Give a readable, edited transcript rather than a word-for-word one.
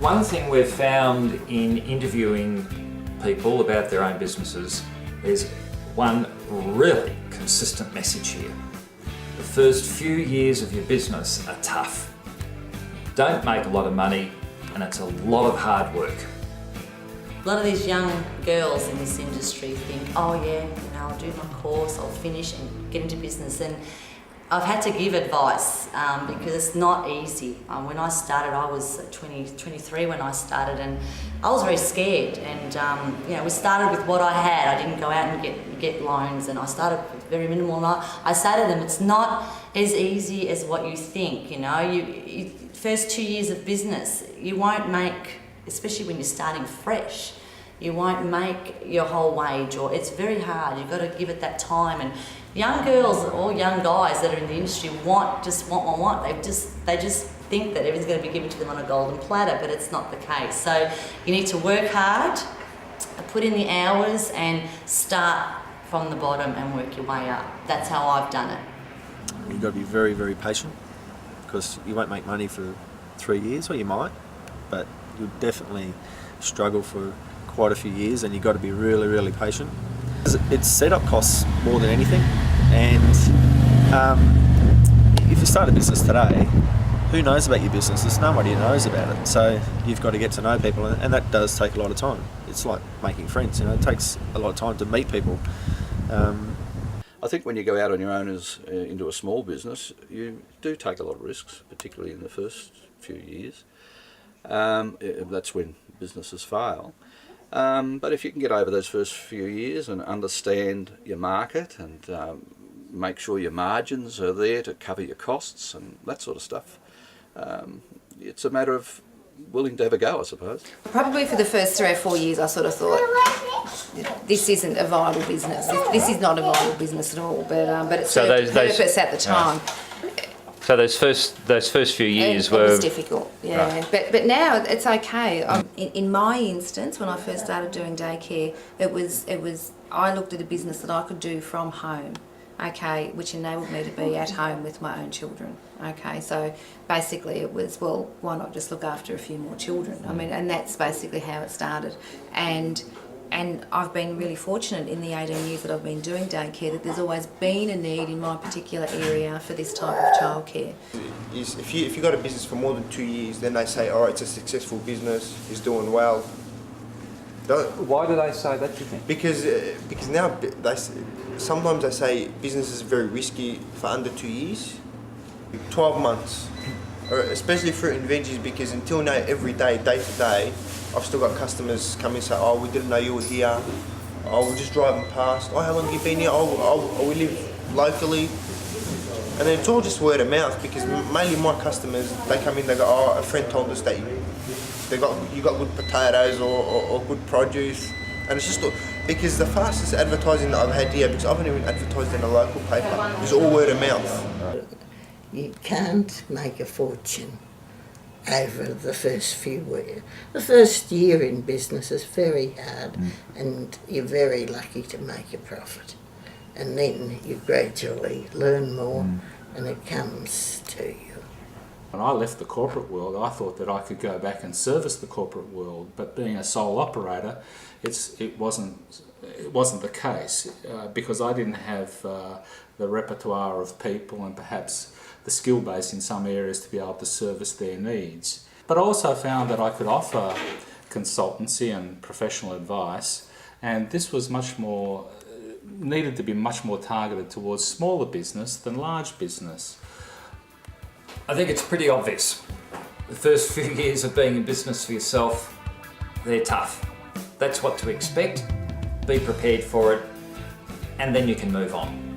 One thing we've found in interviewing people about their own businesses, there's one really consistent message here. The first few years of your business are tough. Don't make a lot of money, and it's a lot of hard work. A lot of these young girls in this industry think, oh yeah, I'll do my course, I'll finish and get into business. And I've had to give advice because it's not easy. When I started, I was 23 when I started, and I was very scared. And we started with what I had. I didn't go out and get loans, and I started with very minimal. And I say to them, it's not as easy as what you think. You first 2 years of business, you won't make, especially when you're starting fresh, you won't make your whole wage, or it's very hard. You've got to give it that time. And young girls or young guys that are in the industry want. They just think that everything's going to be given to them on a golden platter, but it's not the case. So you need to work hard, put in the hours, and start from the bottom and work your way up. That's how I've done it. You've got to be very, very patient, because you won't make money for 3 years, or you might, but you'll definitely struggle for quite a few years, and you've got to be really, really patient. It's setup costs more than anything, and if you start a business today, who knows about your business? There's nobody who knows about it, so you've got to get to know people, and that does take a lot of time. It's like making friends, it takes a lot of time to meet people. I think when you go out on your own into a small business, you do take a lot of risks, particularly in the first few years. That's when businesses fail. But if you can get over those first few years and understand your market and make sure your margins are there to cover your costs and that sort of stuff, it's a matter of willing to have a go, I suppose. Probably for the first 3 or 4 years I sort of thought, this isn't a viable business. This is not a viable business at all, but it served purpose at the time. So those first few years it was difficult, yeah. Right. But now it's okay. In my instance, when I first started doing daycare, it was I looked at a business that I could do from home, okay, which enabled me to be at home with my own children. Okay, so basically it was, well, why not just look after a few more children? I mean, and that's basically how it started. And I've been really fortunate in the 18 years that I've been doing daycare that there's always been a need in my particular area for this type of childcare. If you've got a business for more than 2 years, then they say, oh, it's a successful business, it's doing well. Why do they say that, do you think? Because now sometimes they say business is very risky for under 2 years. 12 months, or especially fruit and veggies, because until now, every day to day, I've still got customers come in and say, oh, we didn't know you were here. Oh, we're just driving past. Oh, how long have you been here? Oh, we live locally. And then it's all just word of mouth, because mainly my customers, they come in, they go, oh, a friend told us that you got good potatoes or good produce. And it's just because the fastest advertising that I've had here, because I haven't even advertised in a local paper, it's all word of mouth. You can't make a fortune over the first few years. The first year in business is very hard, and you're very lucky to make a profit. And then you gradually learn more, and it comes to you. When I left the corporate world, I thought that I could go back and service the corporate world, but being a sole operator, it wasn't the case because I didn't have the repertoire of people and perhaps the skill base in some areas to be able to service their needs. But I also found that I could offer consultancy and professional advice, and this was needed to be much more targeted towards smaller business than large business. I think it's pretty obvious. The first few years of being in business for yourself, they're tough. That's what to expect. Be prepared for it, and then you can move on.